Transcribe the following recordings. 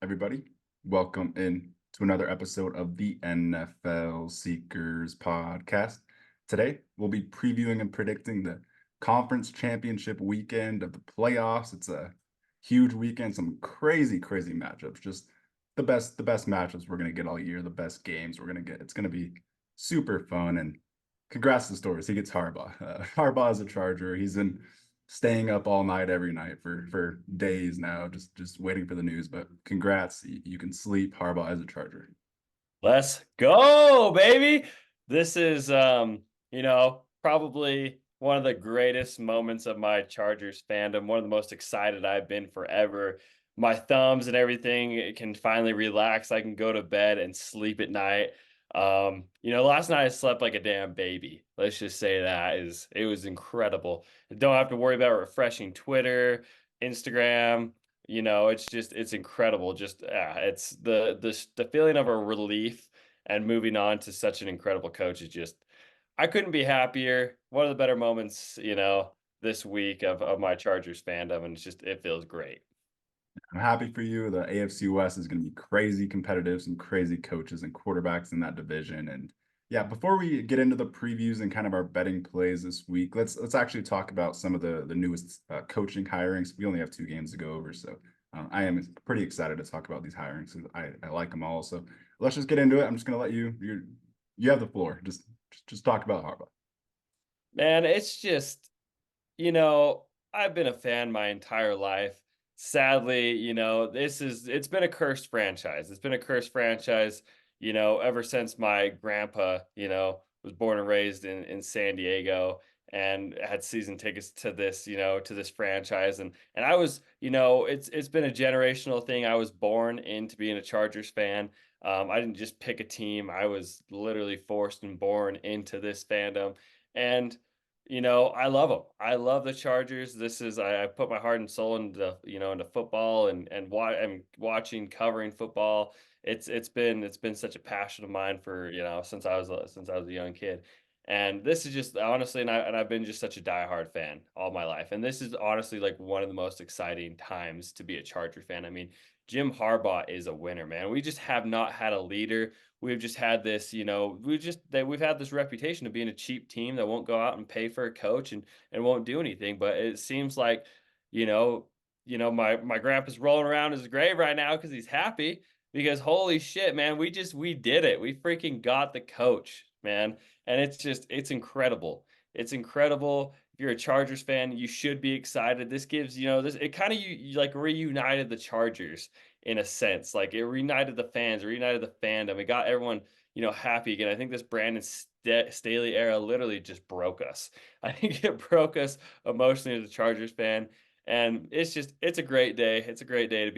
everybody. Welcome in to another episode of the NFL Seekers podcast. Today, we'll be previewing and predicting the conference championship weekend of the playoffs. It's a huge weekend, some crazy, crazy matchups. Just the best matchups we're gonna get all year, the best games we're gonna get. It's gonna be super fun. And congrats to Stores. He gets Harbaugh. Harbaugh is a Charger. He's in staying up all night every night for days now, just waiting for the news. But congrats, you can sleep. Harbaugh as a Charger. Let's go, baby. This is probably one of the greatest moments of my Chargers fandom, one of the most excited I've been forever. My thumbs and everything can finally relax. I can go to bed and sleep at night. Last night I slept like a damn baby. Let's just say it was incredible. Don't have to worry about refreshing Twitter, Instagram. It's incredible. It's the feeling of a relief and moving on to such an incredible coach is just I couldn't be happier. One of the better moments, this week of my Chargers fandom, and it feels great. I'm happy for you. The AFC West is going to be crazy competitive, some crazy coaches and quarterbacks in that division. And yeah, before we get into the previews and kind of our betting plays this week, let's actually talk about some of the newest coaching hirings. We only have 2 games to go over, so I am pretty excited to talk about these hirings. I like them all. So let's just get into it. I'm just going to let you have the floor. Just talk about Harbaugh. Man, I've been a fan my entire life. Sadly, it's been a cursed franchise. It's been a cursed franchise, ever since my grandpa, was born and raised in San Diego and had season tickets to this franchise. And I was, it's been a generational thing. I was born into being a Chargers fan. I didn't just pick a team. I was literally forced and born into this fandom. And I love them. I love the Chargers. I put my heart and soul into football and watching, covering football. It's been such a passion of mine for, since I was a young kid. And this is just honestly, and I've been just such a diehard fan all my life. And this is honestly like one of the most exciting times to be a Charger fan. I mean, Jim Harbaugh is a winner, man. We just have not had a leader. We've just had this, we've had this reputation of being a cheap team that won't go out and pay for a coach and won't do anything. But it seems like, you know, my grandpa's rolling around his grave right now because he's happy because holy shit, man, we did it. We freaking got the coach, man. And it's incredible. It's incredible. If you're a Chargers fan, you should be excited. This gives, it kind of you like reunited the Chargers in a sense. Like it reunited the fans, reunited the fandom. It got everyone, happy again. I think this Brandon Staley era literally just broke us. I think it broke us emotionally as a Chargers fan. And it's a great day. It's a great day to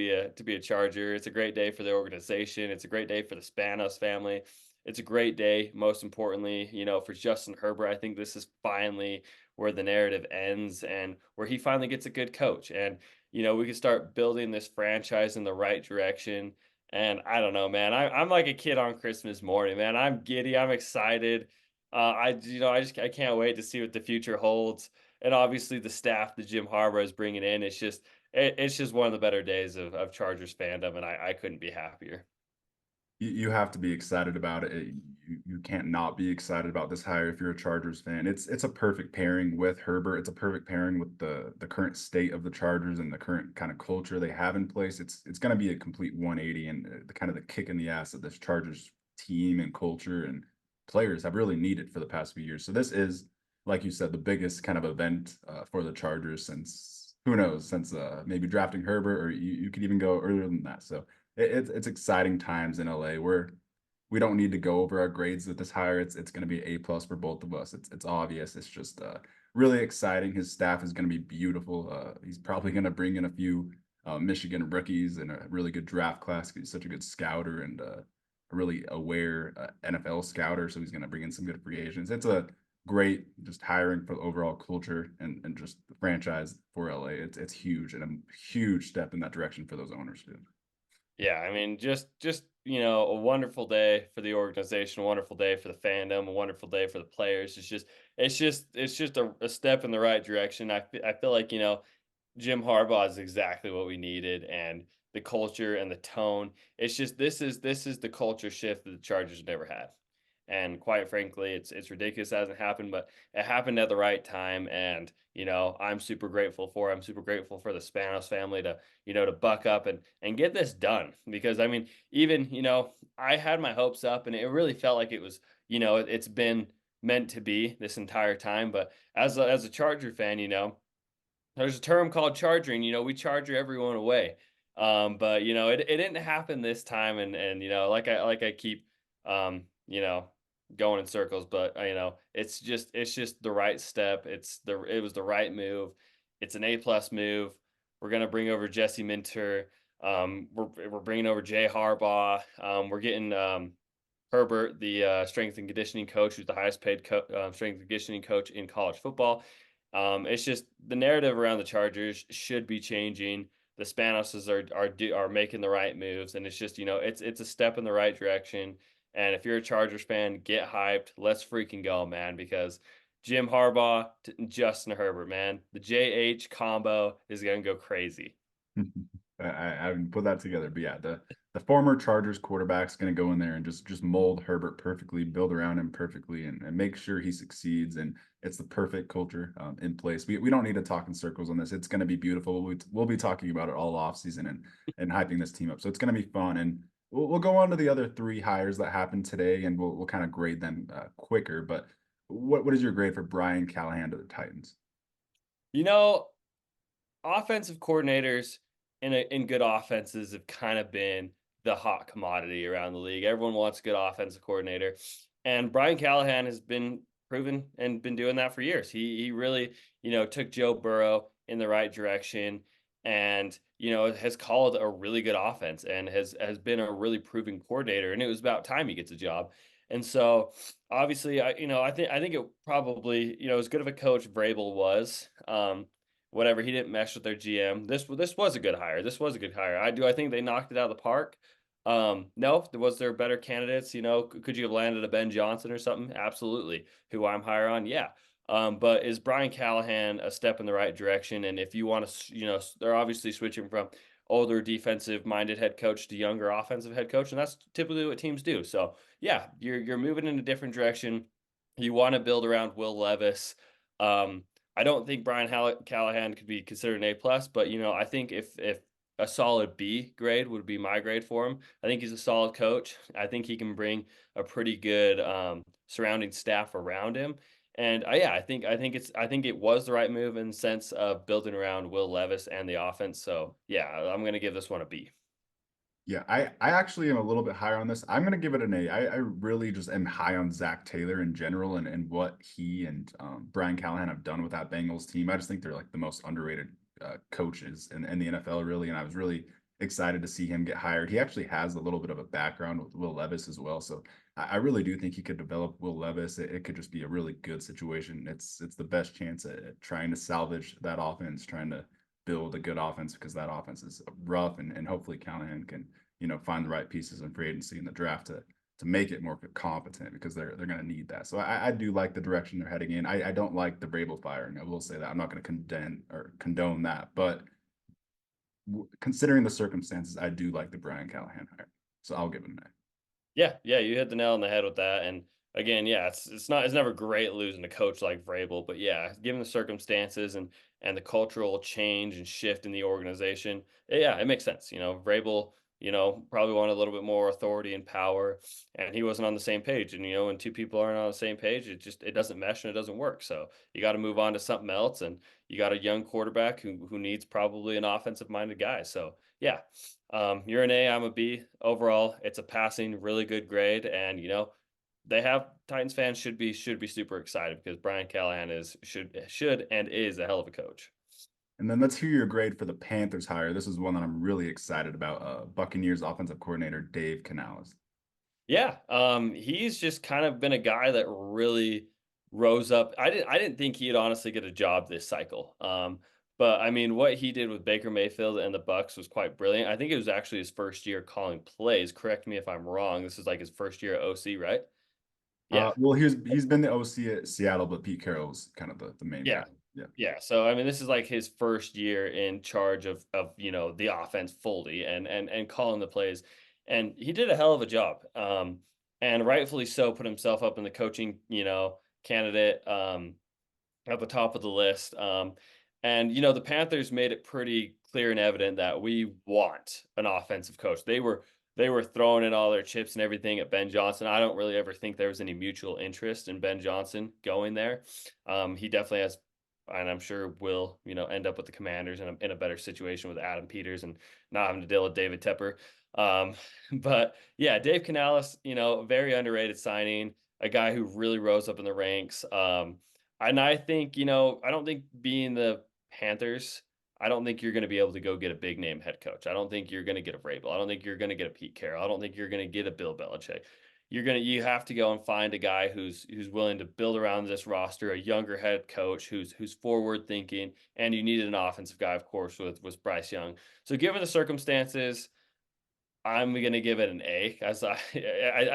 be a Charger. It's a great day for the organization. It's a great day for the Spanos family. It's a great day, most importantly, for Justin Herbert. I think this is finally where the narrative ends and where he finally gets a good coach. And we can start building this franchise in the right direction. And I don't know, man. I'm like a kid on Christmas morning, man. I'm giddy. I'm excited. I can't wait to see what the future holds. And obviously, the staff that Jim Harbaugh is bringing in, it's just one of the better days of Chargers fandom, and I couldn't be happier. You have to be excited about it. You can't not be excited about this hire if you're a Chargers fan. It's a perfect pairing with Herbert. It's a perfect pairing with the current state of the Chargers and the current kind of culture they have in place. It's going to be a complete 180 and the kind of the kick in the ass that this Chargers team and culture and players have really needed for the past few years. So this is, like you said, the biggest kind of event for the Chargers since who knows, since maybe drafting Herbert, or you could even go earlier than that. So it's exciting times in LA where we don't need to go over our grades with this hire. It's going to be A+ for both of us. It's obvious. It's just really exciting. His staff is going to be beautiful. He's probably going to bring in a few Michigan rookies and a really good draft class. He's such a good scouter and a really aware NFL scouter. So he's going to bring in some good free agents. It's a great just hiring for the overall culture and just the franchise for LA. It's huge and a huge step in that direction for those owners too. Yeah, I mean, a wonderful day for the organization, a wonderful day for the fandom, a wonderful day for the players. It's just a step in the right direction. I feel like Jim Harbaugh is exactly what we needed, and the culture and the tone. It's just this is the culture shift that the Chargers never had. And quite frankly, it's ridiculous it hasn't happened, but it happened at the right time. And I'm super grateful for. I'm super grateful for the Spanos family to to buck up and get this done. Because I mean, even I had my hopes up, and it really felt like it was it's been meant to be this entire time. But as a Charger fan, there's a term called charging, we charger everyone away. But it didn't happen this time, and like I keep going in circles, but it's just the right step. It was the right move. It's an A+ move. We're gonna bring over Jesse Minter. We're bringing over Jay Harbaugh. We're getting Herbert, the strength and conditioning coach, who's the highest paid strength and conditioning coach in college football. It's just the narrative around the Chargers should be changing. The Spanoses are making the right moves, and it's just it's a step in the right direction. And if you're a Chargers fan, get hyped. Let's freaking go, man! Because Jim Harbaugh, Justin Herbert, man, the JH combo is gonna go crazy. I haven't put that together, but yeah, the former Chargers quarterback's going to go in there and just mold Herbert perfectly, build around him perfectly, and make sure he succeeds. And it's the perfect culture in place. We don't need to talk in circles on this. It's going to be beautiful. We'll be talking about it all off season and hyping this team up. So it's going to be fun. And we'll go on to the other three hires that happened today, and we'll kind of grade them quicker. But what is your grade for Brian Callahan to the Titans? You know, offensive coordinators in good offenses have kind of been the hot commodity around the league. Everyone wants a good offensive coordinator, and Brian Callahan has been proven and been doing that for years. He really took Joe Burrow in the right direction, and has called a really good offense and has been a really proven coordinator. And it was about time he gets a job. And so obviously, I think it probably as good of a coach Vrabel was. Whatever, he didn't mesh with their GM. This was a good hire. This was a good hire. I think they knocked it out of the park. No, was there better candidates? Could you have landed a Ben Johnson or something? Absolutely. Who I'm higher on? Yeah. But is Brian Callahan a step in the right direction? And if you want to, they're obviously switching from older defensive minded head coach to younger offensive head coach, and that's typically what teams do. So yeah, you're moving in a different direction. You want to build around Will Levis. I don't think Brian Callahan could be considered an A+, but I think if a solid B grade would be my grade for him. I think he's a solid coach. I think he can bring a pretty good surrounding staff around him. And yeah, I think it was the right move in the sense of building around Will Levis and the offense. So yeah, I'm gonna give this one a B. Yeah, I actually am a little bit higher on this. I'm gonna give it an A. I really just am high on Zach Taylor in general and what he and Brian Callahan have done with that Bengals team. I just think they're like the most underrated coaches in the NFL, really. And I was really excited to see him get hired. He actually has a little bit of a background with Will Levis as well. So I really do think he could develop Will Levis. It could just be a really good situation. It's the best chance at trying to salvage that offense, trying to build a good offense because that offense is rough and hopefully Callahan can find the right pieces in free agency in the draft to make it more competent because they're going to need that. So I do like the direction they're heading in. I don't like the Vrabel firing. I will say that I'm not going to condone that, but considering the circumstances, I do like the Brian Callahan hire. So I'll give it an A. Yeah, yeah, you hit the nail on the head with that. And again, yeah, it's never great losing a coach like Vrabel, but yeah, given the circumstances and the cultural change and shift in the organization, yeah, it makes sense. Vrabel, probably wanted a little bit more authority and power, and he wasn't on the same page. And when two people aren't on the same page, it doesn't mesh and it doesn't work. So you got to move on to something else. And you got a young quarterback who needs probably an offensive minded guy. So yeah, you're an A, I'm a B. Overall, it's a passing, really good grade, and they have Titans fans should be super excited because Brian Callahan should and is a hell of a coach. And then let's hear your grade for the Panthers hire. This is one that I'm really excited about. Buccaneers offensive coordinator Dave Canales. Yeah, he's just kind of been a guy that really rose up. I didn't think he'd honestly get a job this cycle. But I mean, what he did with Baker Mayfield and the Bucks was quite brilliant. I think it was actually his first year calling plays. Correct me if I'm wrong. This is like his first year at OC, right? Yeah. Well, he's been the OC at Seattle, but Pete Carroll was kind of the main Yeah. guy. Yeah. Yeah, so I mean, this is like his first year in charge of the offense fully and calling the plays, and he did a hell of a job. And rightfully so, put himself up in the coaching candidate at the top of the list. And the Panthers made it pretty clear and evident that we want an offensive coach. They were throwing in all their chips and everything at Ben Johnson. I don't really ever think there was any mutual interest in Ben Johnson going there. He definitely has, and I'm sure will, end up with the Commanders in a better situation with Adam Peters and not having to deal with David Tepper. Um, but yeah, Dave Canales, very underrated signing, a guy who really rose up in the ranks. And I think, I don't think being the Panthers, I don't think you're going to be able to go get a big name head coach. I don't think you're going to get a Vrabel. I don't think you're going to get a Pete Carroll. I don't think you're going to get a Bill Belichick. You have to go and find a guy who's willing to build around this roster, a younger head coach who's forward thinking, and you needed an offensive guy, of course, with Bryce Young. So given the circumstances, I'm gonna give it an A, as I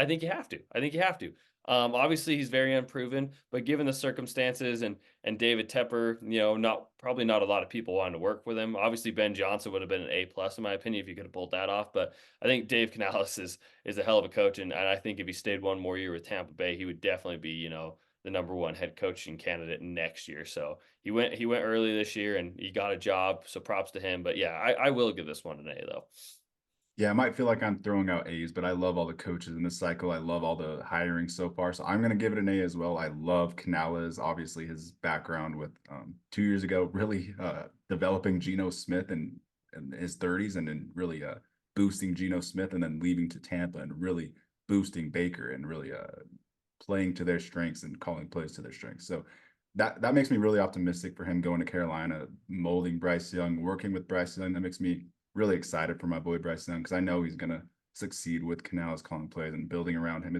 think you have to. I think you have to. Obviously, he's very unproven, but given the circumstances and David Tepper, not a lot of people wanted to work with him. Obviously, Ben Johnson would have been an A plus in my opinion if you could have pulled that off. But I think Dave Canales is a hell of a coach, and I think if he stayed one more year with Tampa Bay, he would definitely be the number one head coaching candidate next year. So he went early this year and he got a job. So props to him. But yeah, I will give this one an A though. Yeah, it might feel like I'm throwing out A's, but I love all the coaches in this cycle. I love all the hiring so far. So I'm going to give it an A as well. I love Canales, obviously his background with 2 years ago, really developing Geno Smith in his 30s and then really boosting Geno Smith and then leaving to Tampa and really boosting Baker and really playing to their strengths and calling plays to their strengths. So that makes me really optimistic for him going to Carolina, molding Bryce Young, working with Bryce Young. That makes me really excited for my boy Bryce Young because I know he's gonna succeed with Canales calling plays and building around him.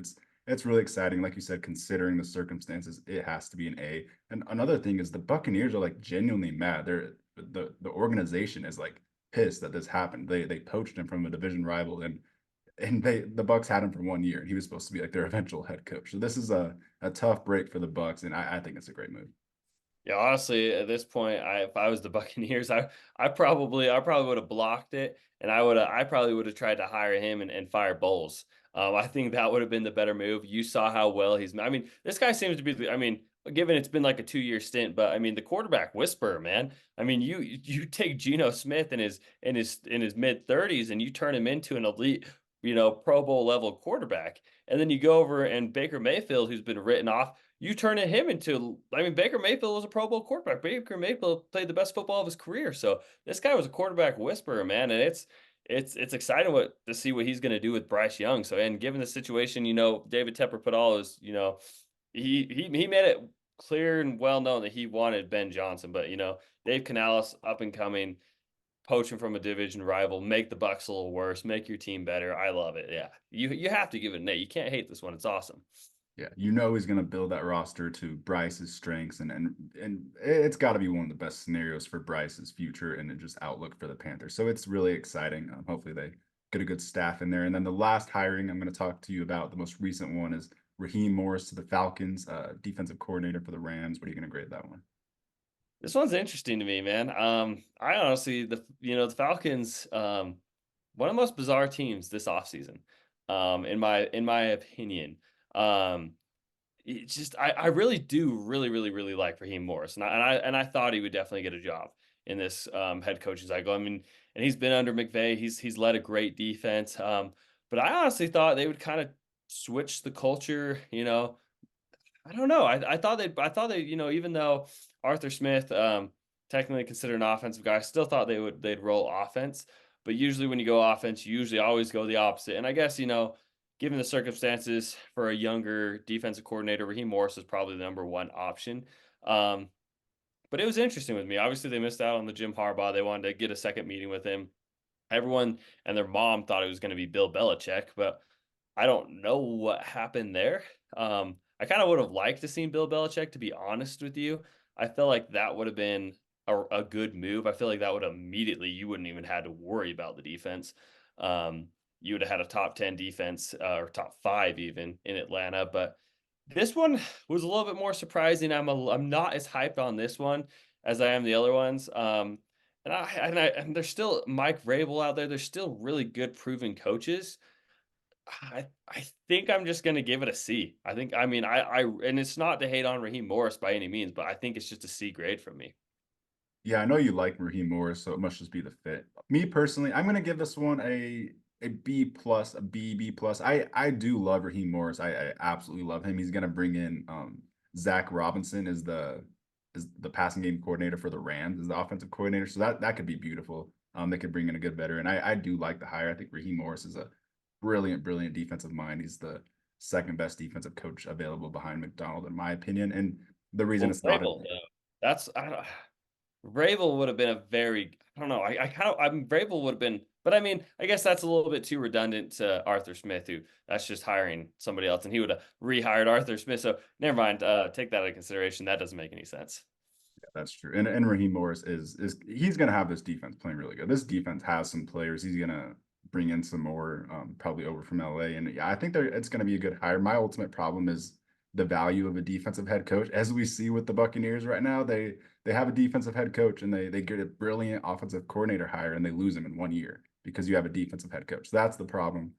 It's really exciting. Like you said, considering the circumstances, it has to be an A. And another thing is the Buccaneers are like genuinely mad. The organization is like pissed that this happened. They poached him from a division rival and the Bucks had him for 1 year and he was supposed to be like their eventual head coach. So this is a tough break for the Bucks, and I think it's a great move. Yeah, honestly, at this point, if I was the Buccaneers, I probably would have blocked it, and I probably would have tried to hire him and fire Bowles. I think that would have been the better move. You saw how well he's. I mean, this guy seems to be. I mean, given it's been like a 2 year stint, but I mean, the quarterback whisperer, man. I mean, you take Geno Smith in his mid 30s, and you turn him into an elite, Pro Bowl level quarterback, and then you go over and Baker Mayfield, who's been written off, you turn him into. I mean, Baker Mayfield was a Pro Bowl quarterback. Baker Mayfield played the best football of his career. So this guy was a quarterback whisperer, man, and it's exciting to see what he's going to do with Bryce Young. So, and given the situation, David Tepper put all his, he made it clear and well known that he wanted Ben Johnson, but Dave Canales up and coming, poaching from a division rival, make the Bucks a little worse, make your team better. I love it. Yeah, you have to give it an A. You can't hate this one. It's awesome. Yeah, he's going to build that roster to Bryce's strengths, and it's got to be one of the best scenarios for Bryce's future and then just outlook for the Panthers. So it's really exciting. Hopefully they get a good staff in there. And then the last hiring I'm going to talk to you about, the most recent one, is Raheem Morris to the Falcons, defensive coordinator for the Rams. What are you going to grade that one? This one's interesting to me, man. I honestly, the Falcons, one of the most bizarre teams this offseason, in my opinion. Um, it's just I really do really really really like Raheem Morris, and I thought he would definitely get a job in this head coaching cycle. I mean, and he's been under McVay. He's led a great defense. But I honestly thought they would kind of switch the culture. I don't know. I thought they, even though Arthur Smith, technically considered an offensive guy, I still thought they'd roll offense. But usually when you go offense, you usually always go the opposite. And I guess, given the circumstances for a younger defensive coordinator, Raheem Morris is probably the number one option. Um, but it was interesting with me. Obviously, they missed out on the Jim Harbaugh. They wanted to get a second meeting with him. Everyone and their mom thought it was going to be Bill Belichick, but I don't know what happened there. I kind of would have liked to seen Bill Belichick, to be honest with you. I feel like that would have been a good move. I feel like that would immediately, you wouldn't even had to worry about the defense. You would have had a top 10 defense, or top five even in Atlanta. But this one was a little bit more surprising. I'm not as hyped on this one. as I am the other ones. And there's still Mike Vrabel out there. There's still really good proven coaches. I think I'm just gonna give it a C. I think I mean I and it's not to hate on Raheem Morris by any means, but I think it's just a C grade from me. Yeah, I know you like Raheem Morris, so it must just be the fit. Me personally, I'm gonna give this one a B plus, a B plus. I do love Raheem Morris. I absolutely love him. He's gonna bring in Zach Robinson is the passing game coordinator for the Rams, is the offensive coordinator. So that could be beautiful. They could bring in a good veteran. I do like the hire. I think Raheem Morris is a brilliant defensive mind. He's the second best defensive coach available behind McDonald, in my opinion. And the reason Well, it's not a Vrabel though, that's I don't Vrabel would have been a very I don't know. I kind of I mean Vrabel would have been, but I mean I guess that's a little bit too redundant to Arthur Smith, who that's just hiring somebody else, and he would have rehired Arthur Smith. So never mind. Take that into consideration. That doesn't make any sense. That's true. And Raheem Morris is he's gonna have this defense playing really good. This defense has some players. He's gonna bring in some more, probably over from LA. And yeah, I think it's gonna be a good hire. My ultimate problem is the value of a defensive head coach. As we see with the Buccaneers right now, they have a defensive head coach and they get a brilliant offensive coordinator hire and they lose him in 1 year because you have a defensive head coach. That's the problem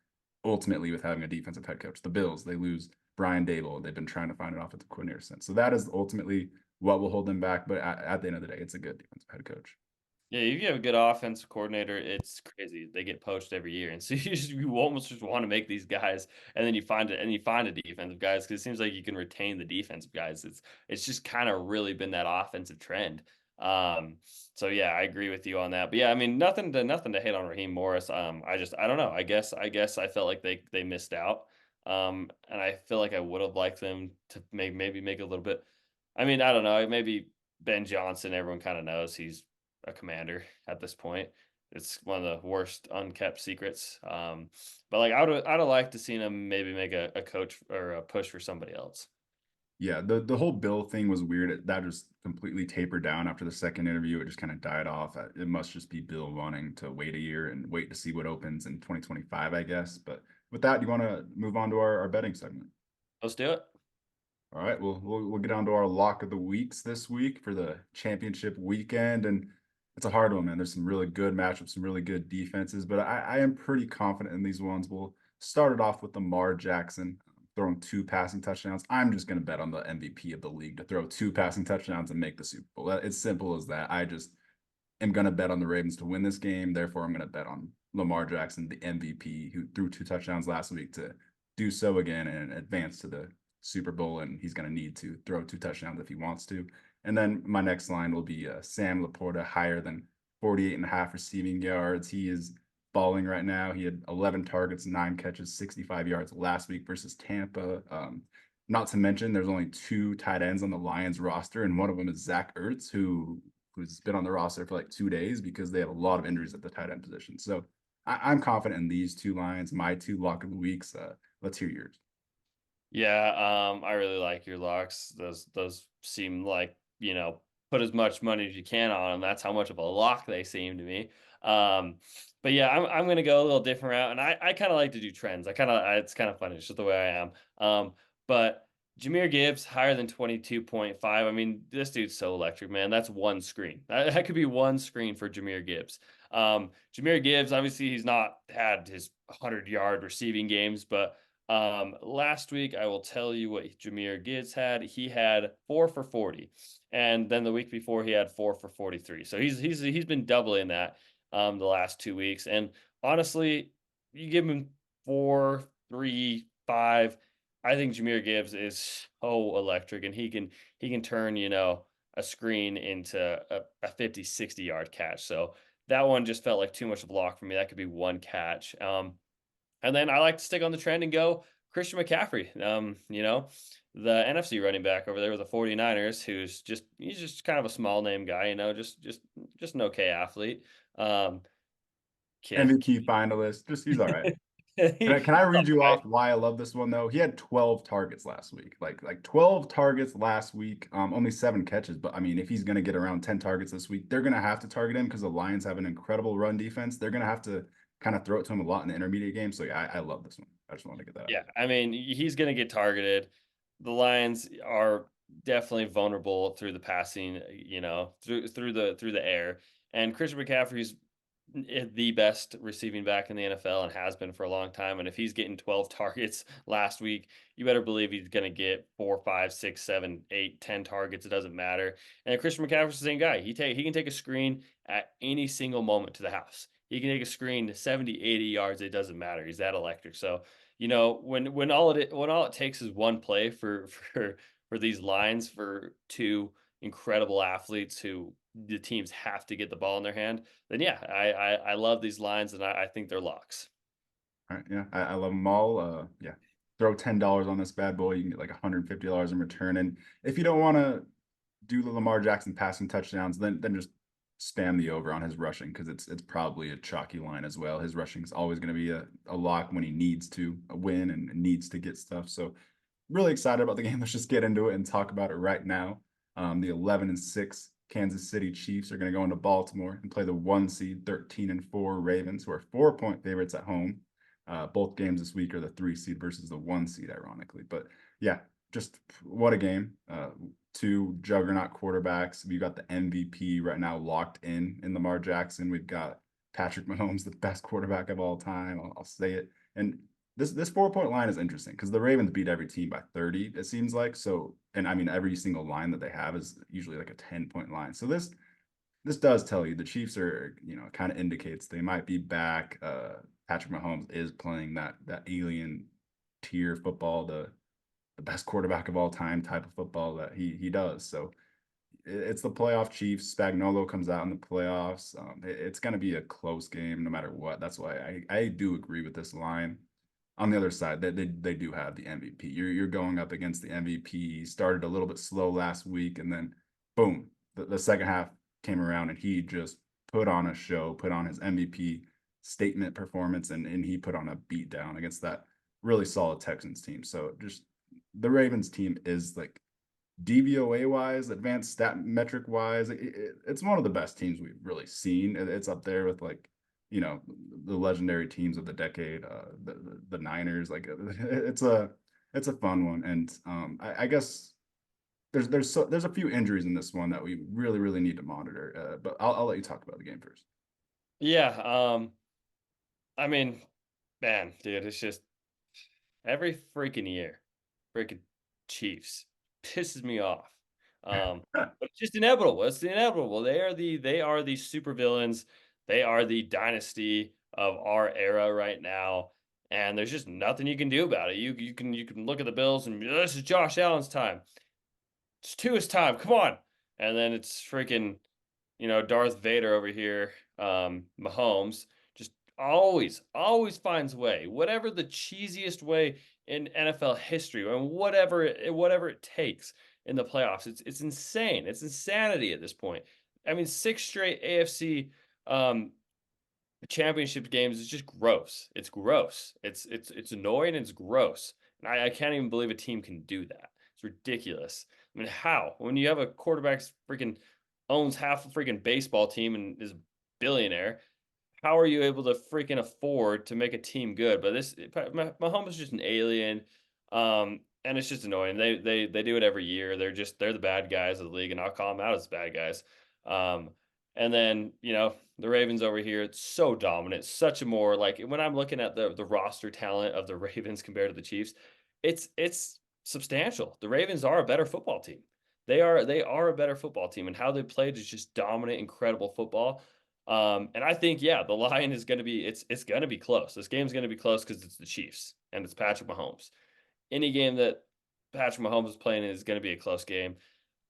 ultimately with having a defensive head coach. The Bills, they lose Brian Dable. They've been trying to find an offensive coordinator since. So that is ultimately what will hold them back. But at the end of the day, it's a good defensive head coach. Yeah, if you have a good offensive coordinator, it's crazy. They get poached every year, and so you almost just want to make these guys, and then you find it, and you find a defensive guys because it seems like you can retain the defensive guys. It's just kind of really been that offensive trend. So yeah, I agree with you on that. But yeah, I mean, nothing to hate on Raheem Morris. I don't know. I guess I felt like they missed out. And I feel like I would have liked them to maybe make a little bit. I mean, I don't know. Maybe Ben Johnson. Everyone kind of knows he's a commander at this point. It's one of the worst unkept secrets. But like I'd have liked to seen him maybe make a coach or a push for somebody else. Yeah, the whole Bill thing was weird. That just completely tapered down after the second interview. It just kind of died off. It must just be Bill wanting to wait a year and wait to see what opens in 2025, I guess. But with that, do you want to move on to our betting segment? Let's do it. All right, we'll get on to our lock of the weeks this week for the championship weekend, and it's a hard one, man. There's some really good matchups, some really good defenses, but I am pretty confident in these ones. We'll start it off with Lamar Jackson throwing two passing touchdowns. I'm just going to bet on the MVP of the league to throw two passing touchdowns and make the Super Bowl. It's simple as that. I just am going to bet on the Ravens to win this game. Therefore, I'm going to bet on Lamar Jackson, the MVP, who threw two touchdowns last week, to do so again and advance to the Super Bowl. And he's going to need to throw two touchdowns if he wants to. And then my next line will be Sam Laporta, higher than 48 and a half receiving yards. He is balling right now. He had 11 targets, 9 catches, 65 yards last week versus Tampa. Not to mention, there's only two tight ends on the Lions roster, and one of them is Zach Ertz, who's been on the roster for like 2 days because they have a lot of injuries at the tight end position. So I'm confident in these two lines, my two lock of the weeks. Let's hear yours. Yeah, I really like your locks. Those seem like, put as much money as you can on them. That's how much of a lock they seem to me. Um, but yeah, I'm gonna go a little different route, and I kind of like to do trends. It's kind of funny, it's just the way I am. But Jameer Gibbs higher than 22.5. I mean, this dude's so electric, man. That's one screen. That could be one screen for Jameer Gibbs. Jameer Gibbs, obviously, he's not had his 100-yard receiving games, but last week, I will tell you what Jameer Gibbs had. He had 4 for 40, and then the week before he had 4 for 43. So he's been doubling that the last 2 weeks. And honestly, you give him 4, 3, 5. I think Jameer Gibbs is so electric, and he can turn a screen into a 50, 60 yard catch. So that one just felt like too much of a block for me. That could be one catch. And then I like to stick on the trend and go Christian McCaffrey. The NFC running back over there with the 49ers, he's just kind of a small name guy, just an okay athlete. Kid. MVP finalist, just he's all right. He- Can I read you off why I love this one though? He had 12 targets last week. Like 12 targets last week, only 7 catches. But I mean, if he's gonna get around 10 targets this week, they're gonna have to target him because the Lions have an incredible run defense. They're gonna have to kind of throw it to him a lot in the intermediate game. So yeah, I love this one. I just want to get that out. Yeah, I mean, he's going to get targeted. The Lions are definitely vulnerable through the passing, through the air. And Christian McCaffrey's the best receiving back in the NFL and has been for a long time. And if he's getting 12 targets last week, you better believe he's going to get 4, 5, 6, 7, 8, 10 targets. It doesn't matter. And Christian McCaffrey's the same guy. He can take a screen at any single moment to the house. He can take a screen to 70, 80 yards. It doesn't matter. He's that electric. So, when all it takes is one play for these lines for two incredible athletes who the teams have to get the ball in their hand, then yeah, I love these lines and I think they're locks. All right, yeah, I love them all. Yeah, throw $10 on this bad boy, you can get like $150 in return. And if you don't want to do the Lamar Jackson passing touchdowns, then just spam the over on his rushing because it's probably a chalky line as well. His rushing is always going to be a lock when he needs to win and needs to get stuff. So really excited about the game. Let's just get into it and talk about it right now. The 11-6 Kansas City Chiefs are going to go into Baltimore and play the 1 seed 13-4 Ravens, who are 4-point favorites at home. Both games this week are the 3 seed versus the 1 seed, ironically. But yeah, just what a game. Two juggernaut quarterbacks. We've got the MVP right now locked in Lamar Jackson. We've got Patrick Mahomes, the best quarterback of all time. I'll say it. And this 4-point line is interesting because the Ravens beat every team by 30, it seems like. So, and I mean, every single line that they have is usually like a 10-point line. So this does tell you the Chiefs are, kind of indicates they might be back. Patrick Mahomes is playing that alien tier football, the best quarterback of all time type of football that he does. So it's the playoff Chiefs. Spagnuolo comes out in the playoffs. It's going to be a close game no matter what. That's why I do agree with this line. On the other side, they do have the MVP. You're going up against the MVP. He started a little bit slow last week, and then boom, the second half came around, and he just put on a show, put on his MVP statement performance, and he put on a beat down against that really solid Texans team. So just the Ravens team is like DVOA wise, advanced stat metric wise, it's one of the best teams we've really seen. It's up there with like, the legendary teams of the decade, the Niners. Like it's a fun one, and I guess there's a few injuries in this one that we really need to monitor. But I'll let you talk about the game first. Yeah, I mean, man, dude, it's just every freaking year, freaking Chiefs pisses me off. But it's just inevitable. It's inevitable. They are the supervillains. They are the dynasty of our era right now, and there's just nothing you can do about it. You can look at the Bills and this is Josh Allen's time. It's Tua's time. Come on, and then it's freaking Darth Vader over here, Mahomes, just always finds a way, whatever the cheesiest way in NFL history, and whatever it takes in the playoffs. It's insane. It's insanity at this point. I mean, 6 straight AFC championship games is just gross. It's gross. It's annoying. It's gross. And I can't even believe a team can do that. It's ridiculous. I mean, how? When you have a quarterback freaking owns half a freaking baseball team and is a billionaire, how are you able to freaking afford to make a team good? But Mahomes is just an alien, and it's just annoying. They do it every year. They're the bad guys of the league, and I'll call them out as bad guys. Um, and then the Ravens over here, it's so dominant, such a more like when I'm looking at the roster talent of the Ravens compared to the Chiefs, it's substantial. The Ravens are a better football team. They are a better football team, and how they played is just dominant, incredible football. And I think, yeah, the line is going to be it's going to be close. This game's going to be close because it's the Chiefs and it's Patrick Mahomes. Any game that Patrick Mahomes is playing is going to be a close game.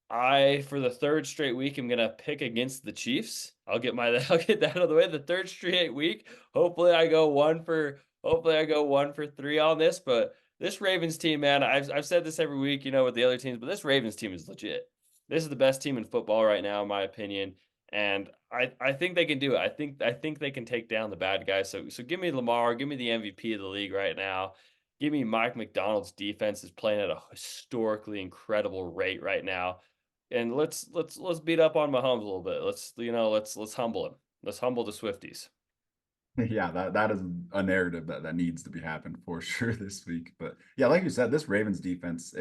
For the third straight week, I'm gonna pick against the Chiefs. I'll get that out of the way. The third straight week. Hopefully I go 1 for 3 on this. But this Ravens team, man, I've said this every week, with the other teams, but this Ravens team is legit. This is the best team in football right now, in my opinion. And I think they can do it. I think they can take down the bad guys. So give me Lamar, give me the MVP of the league right now. Give me Mike McDonald's defense is playing at a historically incredible rate right now, and let's beat up on Mahomes a little bit. Let's humble him. Let's humble the Swifties. Yeah, that is a narrative that needs to be happened for sure this week. But yeah, like you said, this Ravens defense,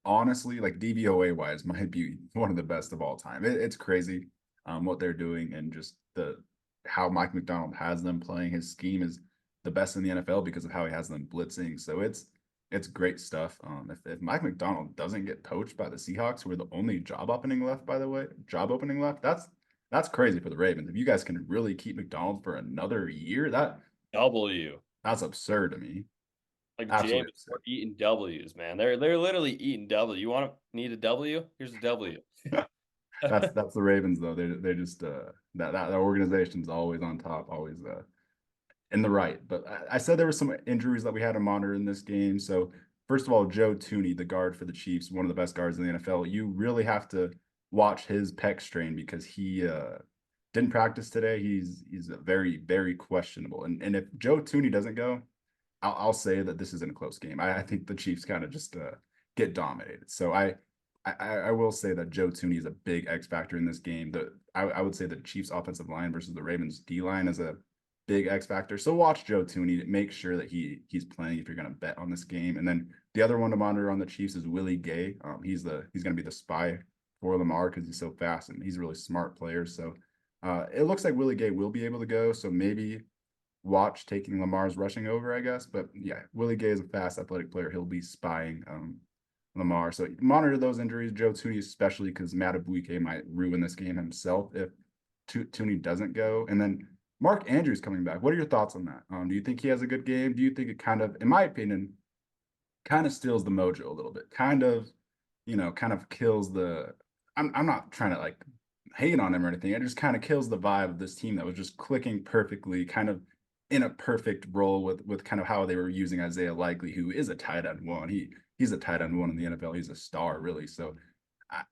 honestly, like DVOA wise, might be one of the best of all time. It's crazy what they're doing, and just the how Mike McDonald has them playing. His scheme is the best in the NFL because of how he has them blitzing. So it's great stuff. If Mike McDonald doesn't get poached by the Seahawks, who are the only job opening left, by the way, job opening left, that's crazy for the Ravens. If you guys can really keep McDonald for another year, W. that's absurd to me. Like Absolutely James, absurd. we're eating W's, man. They're literally eating W. You want to need a W? Here's a W. That's the Ravens though. They just that organization's always on top, always in the right. But I said there were some injuries that we had to monitor in this game. So first of all, Joe Tooney, the guard for the Chiefs, one of the best guards in the NFL. You really have to watch his pec strain because he didn't practice today. He's very questionable. And if Joe Tooney doesn't go, I'll say that this isn't a close game. I think the Chiefs kind of just get dominated. So I will say that Joe Tooney is a big X factor in this game. I would say the Chiefs offensive line versus the Ravens D line is a big X factor. So watch Joe Tooney to make sure that he's playing if you're going to bet on this game. And then the other one to monitor on the Chiefs is Willie Gay. He's going to be the spy for Lamar because he's so fast and he's a really smart player. So it looks like Willie Gay will be able to go. So maybe watch taking Lamar's rushing over, I guess. But yeah, Willie Gay is a fast, athletic player. He'll be spying Lamar. So monitor those injuries, Joe Tooney especially, because Madubuike might ruin this game himself if Tooney doesn't go. And then Mark Andrews coming back. What are your thoughts on that? Do you think he has a good game? Do you think it kind of, in my opinion, kind of steals the mojo a little bit? Kind of kills the. I'm not trying to like hate on him or anything. It just kind of kills the vibe of this team that was just clicking perfectly, kind of in a perfect role with kind of how they were using Isaiah Likely, who is a tight end one. He's a tight end one in the NFL. He's a star, really. So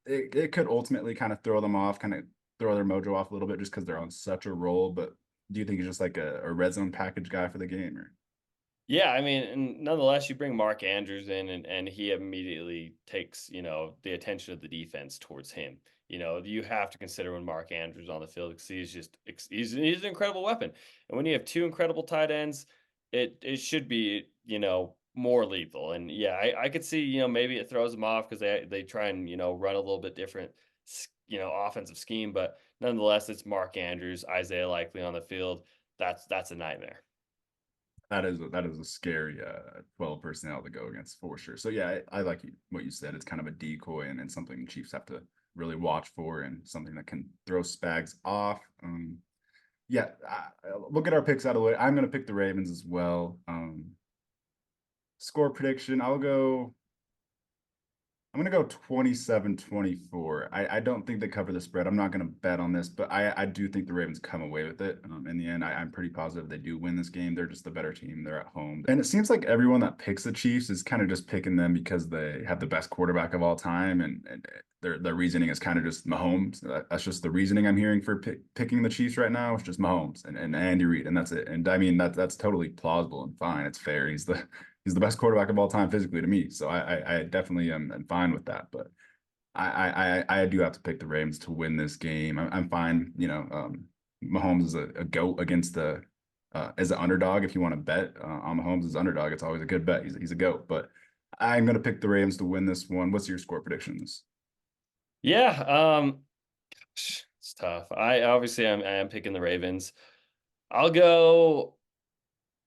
it could ultimately kind of throw them off, kind of throw their mojo off a little bit just because they're on such a roll. But do you think he's just like a red zone package guy for the game? Or Yeah, I mean, and nonetheless, you bring Mark Andrews in, and he immediately takes, the attention of the defense towards him. You have to consider when Mark Andrews is on the field because he's an incredible weapon. And when you have two incredible tight ends, it should be, more lethal. And yeah, I could see, maybe it throws them off because they try and, run a little bit different, offensive scheme. But nonetheless, it's Mark Andrews, Isaiah Likely on the field. That's a nightmare. that is a scary 12 personnel to go against for sure. So yeah, I like what you said. It's kind of a decoy and something the Chiefs have to really watch for and something that can throw Spags off. Yeah, we'll get our picks out of the way. I'm going to pick the Ravens as well. Score prediction, I'm going to go 27-24. I don't think they cover the spread. I'm not going to bet on this, but I do think the Ravens come away with it. In the end, I'm pretty positive they do win this game. They're just the better team. They're at home. And it seems like everyone that picks the Chiefs is kind of just picking them because they have the best quarterback of all time. And their reasoning is kind of just Mahomes. That's just the reasoning I'm hearing for picking the Chiefs right now. It's just Mahomes and Andy Reid, and that's it. And I mean, that's totally plausible and fine. It's fair. He's the best quarterback of all time physically to me. So I definitely am fine with that. But I do have to pick the Ravens to win this game. I'm fine. Mahomes is a goat against the as an underdog. If you want to bet on Mahomes as underdog, it's always a good bet. He's a goat. But I'm going to pick the Ravens to win this one. What's your score predictions? Yeah, it's tough. I am picking the Ravens. I'll go.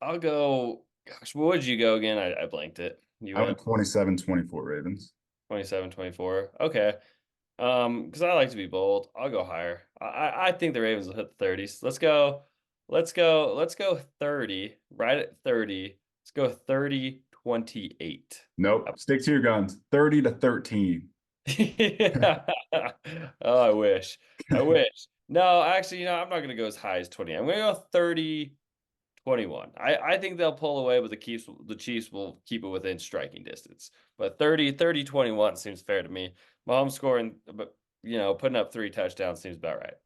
I'll go. Gosh, what would you go again? I blanked it. You I went went 27-24 Ravens. 27-24. Okay. Because I like to be bold. I'll go higher. I think the Ravens will hit the 30s. Let's go. Let's go. Let's go 30. Right at 30. Let's go 30-28. Nope. Stick to your guns. 30-13. Yeah. Oh, I wish. I wish. No, actually, I'm not gonna go as high as 20. I'm gonna go 30-21. I think they'll pull away, but the Chiefs will keep it within striking distance. But 30-21 seems fair to me. Mahomes scoring, but putting up 3 touchdowns seems about right.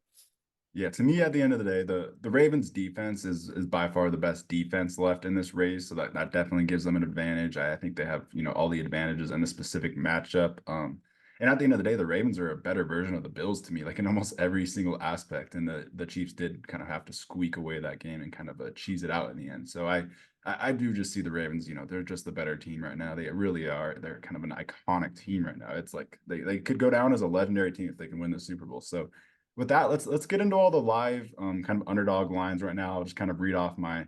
Yeah, to me, at the end of the day, the Ravens defense is by far the best defense left in this race. So that definitely gives them an advantage. I think they have, all the advantages in the specific matchup. And at the end of the day, the Ravens are a better version of the Bills to me, like in almost every single aspect. And the Chiefs did kind of have to squeak away that game and kind of cheese it out in the end. So I do just see the Ravens, they're just the better team right now. They really are. They're kind of an iconic team right now. It's like they could go down as a legendary team if they can win the Super Bowl. So with that, let's get into all the live kind of underdog lines right now. I'll just kind of read off my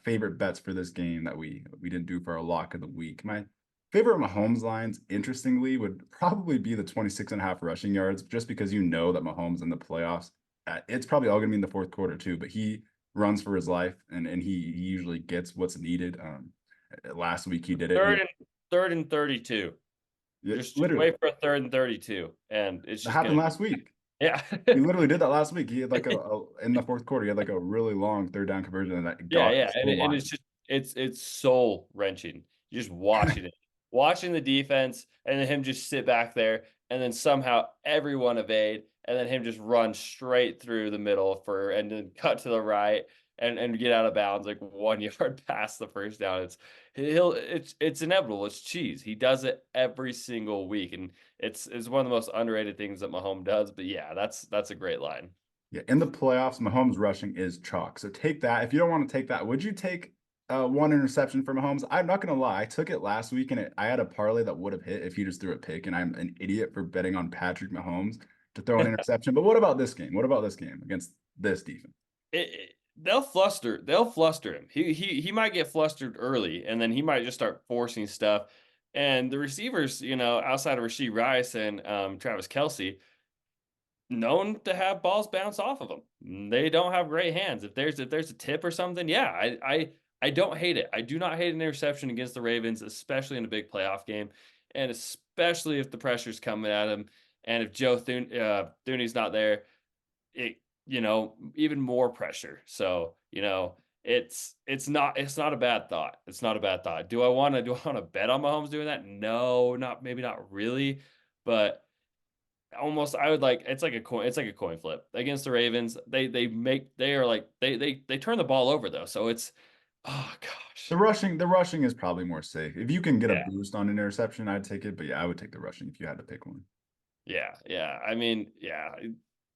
favorite bets for this game that we didn't do for our lock of the week. My favorite Mahomes lines, interestingly, would probably be the 26.5 rushing yards, just because that Mahomes in the playoffs, it's probably all gonna be in the fourth quarter too, but he runs for his life, and he usually gets what's needed. Last week he did it. Third and third and 32. Just Literally, wait for a third and 32, and it's that just happened gonna last week. yeah. He literally did that last week. He had like in the fourth quarter, he had like a really long third down conversion and that Yeah, got yeah, us and the it's line. just it's soul wrenching. Just watching it, watching the defense, and then him just sit back there, and then somehow everyone evade, and then him just run straight through the middle and then cut to the right and get out of bounds like 1 yard past the first down. It's inevitable. It's cheese. He does it every single week, and it's one of the most underrated things that Mahomes does. But yeah, that's a great line. Yeah, in the playoffs, Mahomes rushing is chalk. So take that. If you don't want to take that, would you take one interception for Mahomes? I'm not gonna lie, I took it last week and I had a parlay that would have hit if he just threw a pick, and I'm an idiot for betting on Patrick Mahomes to throw an interception. But what about this game? What about this game against this defense? They'll fluster him. He might get flustered early, and then he might just start forcing stuff. And the receivers, outside of Rasheed Rice and Travis Kelsey, known to have balls bounce off of them. They don't have great hands. If there's a tip or something, yeah, I don't hate it. I do not hate an interception against the Ravens, especially in a big playoff game, and especially if the pressure's coming at him, and if Thuney's not there, it even more pressure. So it's not a bad thought. It's not a bad thought. Do I want to bet on Mahomes doing that? No, not maybe not really, but almost I would like it's like a coin flip against the Ravens. They are like they turn the ball over though. So it's oh The gosh. rushing is probably more safe. If you can get a Yeah. boost on an interception, I'd take it. But yeah, I would take the rushing if you had to pick one. Yeah. Yeah. I mean, yeah,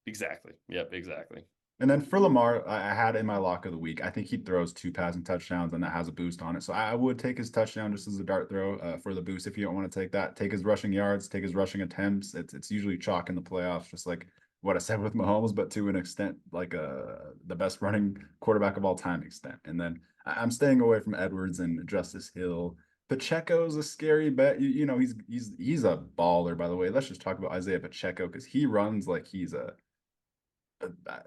exactly. Yep, exactly. And then for Lamar, I had in my lock of the week. I think he throws two passing touchdowns, and that has a boost on it. So I would take his touchdown just as a dart throw for the boost. If you don't want to take that, take his rushing yards, take his rushing attempts. It's usually chalk in the playoffs, just like what I said with Mahomes, but to an extent, like the best running quarterback of all time extent. And then I'm staying away from Edwards and Justice Hill. Pacheco's a scary bet. He's a baller, by the way. Let's just talk about Isaiah Pacheco because he runs like he's a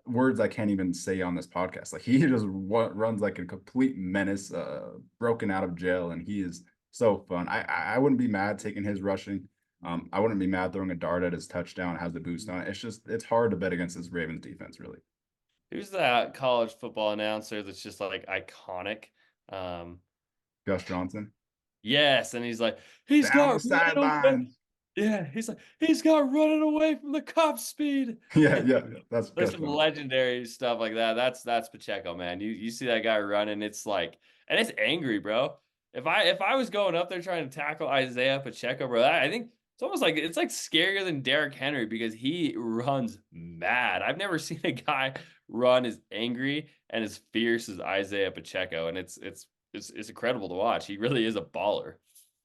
words I can't even say on this podcast. Like he just runs like a complete menace, broken out of jail, and he is so fun. I wouldn't be mad taking his rushing. I wouldn't be mad throwing a dart at his touchdown. It has the boost on it. It's hard to bet against this Ravens defense, really. Who's that college football announcer that's just like iconic? Um, Gus Johnson yes, and he's like, he's down the got running away. sidelines. Yeah, he's like, he's got running away from the cop speed. Yeah. That's There's Gus some Johnson. legendary stuff like that. That's Pacheco, man. You see that guy running, it's like, and it's angry, bro. If I was going up there trying to tackle Isaiah Pacheco, bro, I think it's like scarier than Derrick Henry because he runs mad. I've never seen a guy run as angry and as fierce as Isaiah Pacheco, and it's incredible to watch. He really is a baller.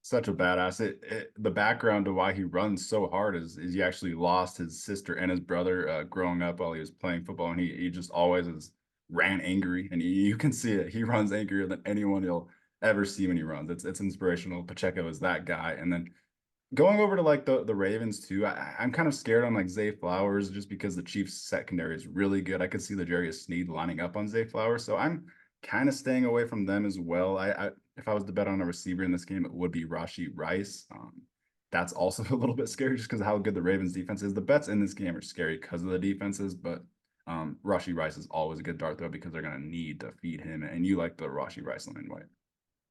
Such a badass. The background to why he runs so hard is he actually lost his sister and his brother growing up while he was playing football, and he just always ran angry, and you can see it. He runs angrier than anyone you'll ever see when he runs. It's inspirational. Pacheco is that guy, and then going over to like the Ravens too, I'm kind of scared on like Zay Flowers just because the Chiefs secondary is really good. I could see the Jarius Sneed lining up on Zay Flowers, so I'm kind of staying away from them as well. I if I was to bet on a receiver in this game, it would be Rashi Rice. That's also a little bit scary just because of how good the Ravens defense is. The bets in this game are scary because of the defenses, but Rashi Rice is always a good dart throw because they're going to need to feed him. And you like the Rashi Rice line, right?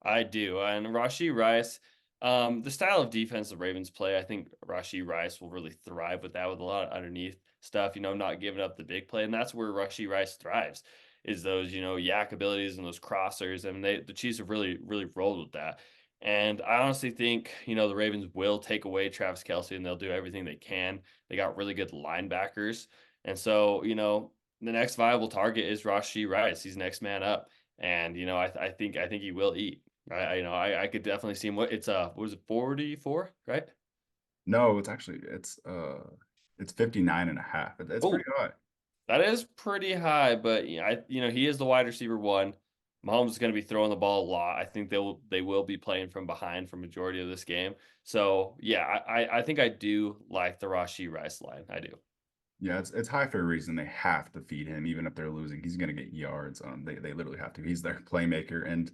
I do. And Rashi Rice, the style of defense the Ravens play, I think Rashi Rice will really thrive with that, with a lot of underneath stuff, not giving up the big play. And that's where Rashi Rice thrives, is those, yak abilities and those crossers. I mean, the Chiefs have really, really rolled with that. And I honestly think, the Ravens will take away Travis Kelsey and they'll do everything they can. They got really good linebackers. And so, the next viable target is Rashi Rice. He's next man up. and I think he will eat. I could definitely see him. What was it, 44, right? No, it's 59 and a half. It's pretty Oh, high. that is pretty high, but he is the wide receiver one. Mahomes is going to be throwing the ball a lot. I think they will be playing from behind for majority of this game. So yeah, I think I do like the Rashee Rice line. I do. Yeah, it's high for a reason. They have to feed him, even if they're losing. He's going to get yards. They literally have to. He's their playmaker. And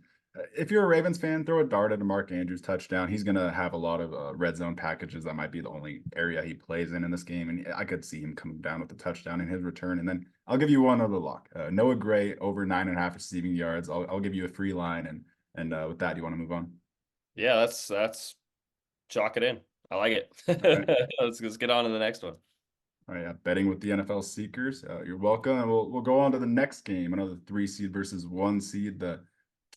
if you're a Ravens fan, throw a dart at a Mark Andrews touchdown. He's going to have a lot of red zone packages. That might be the only area he plays in this game. And I could see him coming down with a touchdown in his return. And then I'll give you one other lock. Noah Gray over 9.5 receiving yards. I'll give you a free line. And with that, do you want to move on? Yeah, that's chalk it in. I like it. All right. Let's get on to the next one. Oh yeah, betting with the NFL seekers. You're welcome, and we'll go on to the next game. Another 3 seed versus 1 seed. The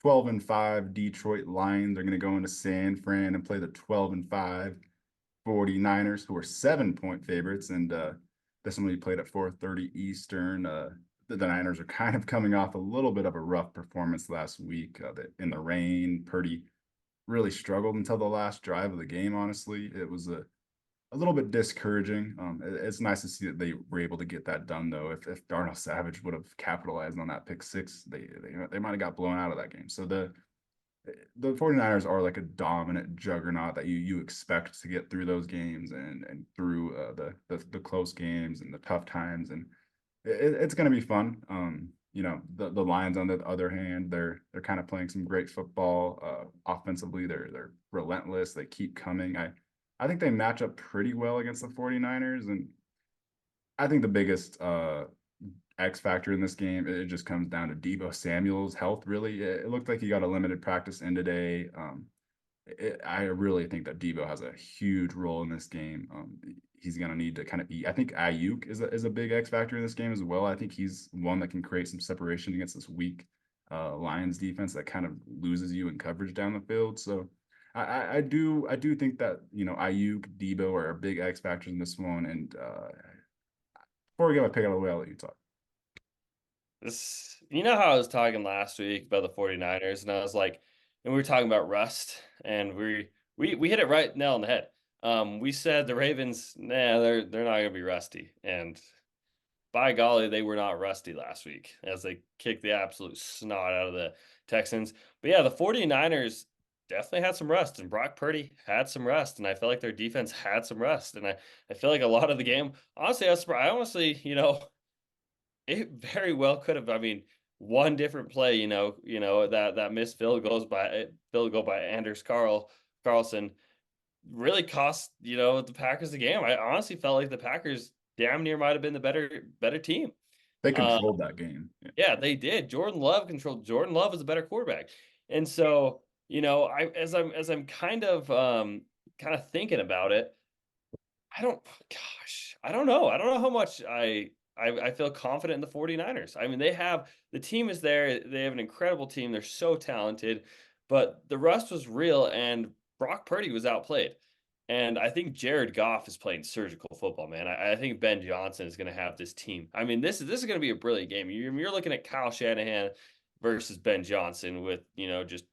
12-5 Detroit Lions are going to go into San Fran and play the 12-5 49ers, who are 7-point favorites. And this one will be played at 4:30 Eastern. The Niners are kind of coming off a little bit of a rough performance last week in the rain. Purdy really struggled until the last drive of the game. Honestly, it was a little bit discouraging. It's nice to see that they were able to get that done, though. If Darnell Savage would have capitalized on that pick six, they might have got blown out of that game. So the 49ers are like a dominant juggernaut that you expect to get through those games and through the close games and the tough times, and it's going to be fun. The Lions, on the other hand, they're kind of playing some great football. Offensively, they're relentless. They keep coming. I think they match up pretty well against the 49ers. And I think the biggest X factor in this game, it just comes down to Deebo Samuel's health, really. It looked like he got a limited practice in today. I really think that Deebo has a huge role in this game. He's going to need to kind of eat. I think Ayuk is a big X factor in this game as well. I think he's one that can create some separation against this weak Lions defense that kind of loses you in coverage down the field. So I do think that Ayuk, Debo are big X factors in this one. And before we get my pick out of the way, I'll let you talk. How I was talking last week about the 49ers, and I was like, and we were talking about rust, and we hit it right nail on the head. We said the Ravens, nah, they're not gonna be rusty. And by golly, they were not rusty last week as they kicked the absolute snot out of the Texans. But yeah, the 49ers definitely had some rust, and Brock Purdy had some rust, and I feel like their defense had some rust. And I feel like a lot of the game, honestly, I honestly, it very well could have. I mean, one different play, that missed field goal by Anders Carlson really cost, the Packers the game. I honestly felt like the Packers damn near might have been the better team. They Uh, controlled that game. Yeah. yeah, they did. Jordan Love was a better quarterback. And so, as I'm kind of thinking about it, I don't gosh, I don't know. I don't know how much I feel confident in the 49ers. I mean, the team is there. They have an incredible team. They're so talented, but the rust was real and Brock Purdy was outplayed. And I think Jared Goff is playing surgical football, man. I think Ben Johnson is going to have this team. I mean, this is going to be a brilliant game. You're looking at Kyle Shanahan versus Ben Johnson with, just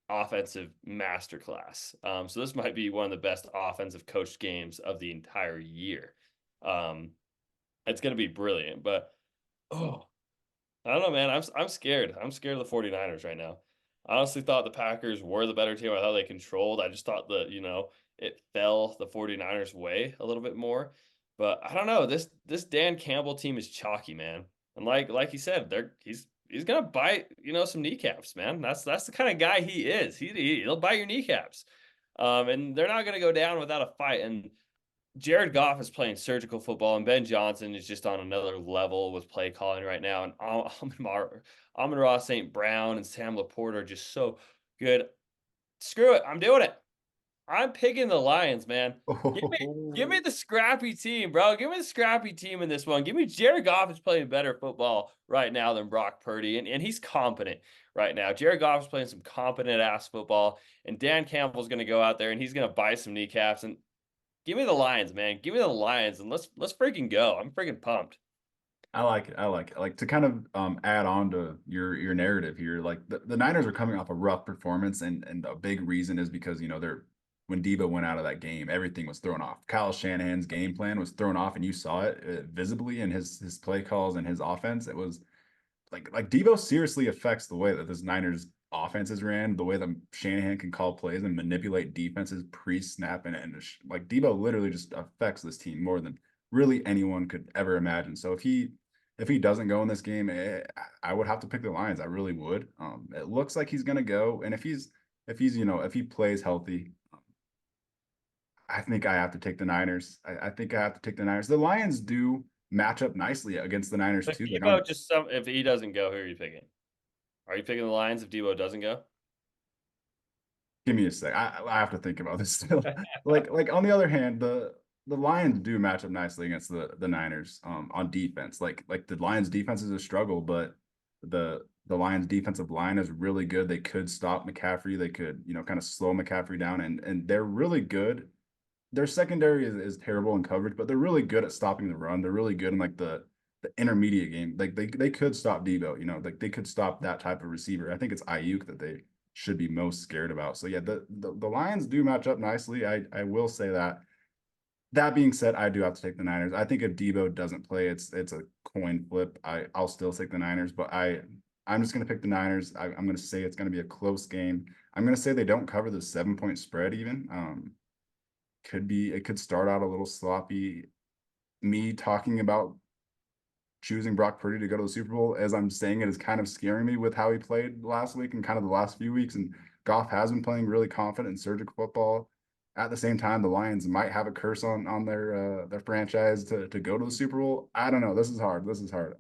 offensive masterclass. So this might be one of the best offensive coached games of the entire year. Um, it's going to be brilliant, but oh, I don't know, man. I'm scared. I'm scared of the 49ers right now. I honestly thought the Packers were the better team. I thought they controlled. I just thought it fell the 49ers way a little bit more. But I don't know. This Dan Campbell team is chalky, man. And like you said, he's gonna bite, some kneecaps, man. That's the kind of guy he is. He'll bite your kneecaps. And they're not gonna go down without a fight. And Jared Goff is playing surgical football, and Ben Johnson is just on another level with play calling right now. And Amon-Ra St. Brown and Sam Laporte are just so good. Screw it. I'm doing it. I'm picking the Lions, man. Give me the scrappy team, bro. Give me the scrappy team in this one. Give me Jared Goff is playing better football right now than Brock Purdy, and he's competent right now. Jared Goff is playing some competent ass football, and Dan Campbell's going to go out there and he's going to buy some kneecaps. And give me the Lions, man. Give me the Lions, and let's freaking go. I'm freaking pumped. I like it. I like it. Like to kind of add on to your narrative here, like the Niners are coming off a rough performance, and a big reason is because they're when Debo went out of that game, everything was thrown off. Kyle Shanahan's game plan was thrown off, and you saw it visibly in his play calls and his offense. It was like Debo seriously affects the way that this Niners offense is ran, the way that Shanahan can call plays and manipulate defenses pre-snap, and like Debo literally just affects this team more than really anyone could ever imagine. So if he doesn't go in this game, I would have to pick the Lions. I really would. It looks like he's gonna go, and if he's if he plays healthy, I think I have to take the Niners. I think I have to take the Niners. The Lions do match up nicely against the Niners But too. Like Debo just some if he doesn't go, who are you picking? Are you picking the Lions if Debo doesn't go? give me a sec. I have to think about this still. Like on the other hand, the Lions do match up nicely against the Niners on defense. Like the Lions defense is a struggle, but the Lions defensive line is really good. They could stop McCaffrey. They could, kind of slow McCaffrey down, and they're really good. Their secondary is terrible in coverage, but they're really good at stopping the run. They're really good in like the intermediate game. Like they could stop Debo, like they could stop that type of receiver. I think it's Ayuk that they should be most scared about. So yeah, the Lions do match up nicely. I will say that. That being said, I do have to take the Niners. I think if Debo doesn't play, it's a coin flip. I'll still take the Niners, but I'm just gonna pick the Niners. I'm gonna say it's gonna be a close game. I'm gonna say they don't cover the 7 point spread even. It could start out a little sloppy. Me talking about choosing Brock Purdy to go to the Super Bowl as I'm saying it is kind of scaring me with how he played last week and kind of the last few weeks. And Goff has been playing really confident and surgical football. At the same time, the Lions might have a curse on their franchise to go to the Super Bowl. I don't know. This is hard. This is hard.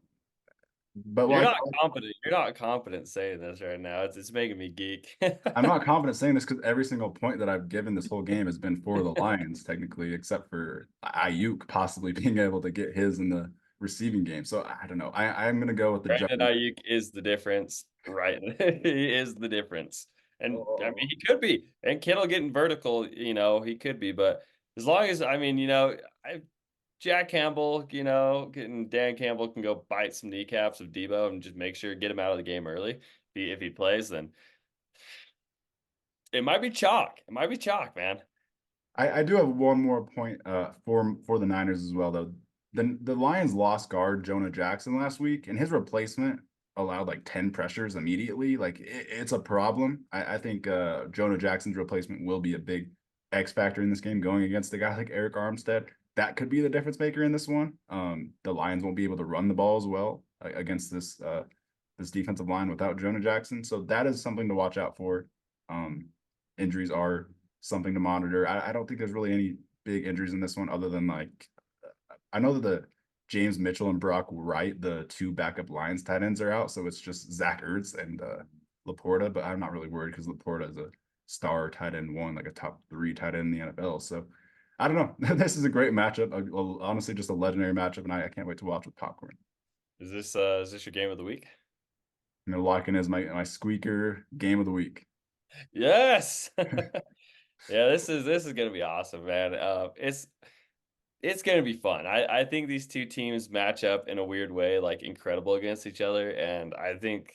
But You're like not confident. You're not confident saying this right now. It's making me geek. I'm not confident saying this because every single point that I've given this whole game has been for the Lions, technically, except for Ayuk possibly being able to get his in the receiving game. So I don't know. I'm gonna go with the Brandon judgment. Ayuk is the difference, right? He is the difference. And I mean, Oh, he could be. And Kittle getting vertical, he could be. But as long as, I mean, Jack Campbell, getting Dan Campbell can go bite some kneecaps of Debo and just make sure get him out of the game early. If he plays, then it might be chalk. It might be chalk, man. I do have one more point for the Niners as well though. The Lions lost guard Jonah Jackson last week, and his replacement allowed like 10 pressures immediately. Like it's a problem. I think Jonah Jackson's replacement will be a big X factor in this game going against a guy like Eric Armstead. That could be the difference maker in this one. The Lions won't be able to run the ball as well against this defensive line without Jonah Jackson. So that is something to watch out for. Um, Injuries are something to monitor. I don't think there's really any big injuries in this one other than like I know that the James Mitchell and Brock Wright, the two backup Lions tight ends are out, so it's just Zach Ertz and Laporta. But I'm not really worried because Laporta is a star tight end one, like a top three tight end in the NFL. So I don't know. This is a great matchup. Honestly, just a legendary matchup, and I can't wait to watch with popcorn. Is this your game of the week? Locking is my squeaker game of the week. Yes. Yeah, this is gonna be awesome, man. It's gonna be fun. I think these two teams match up in a weird way, like incredible against each other, and I think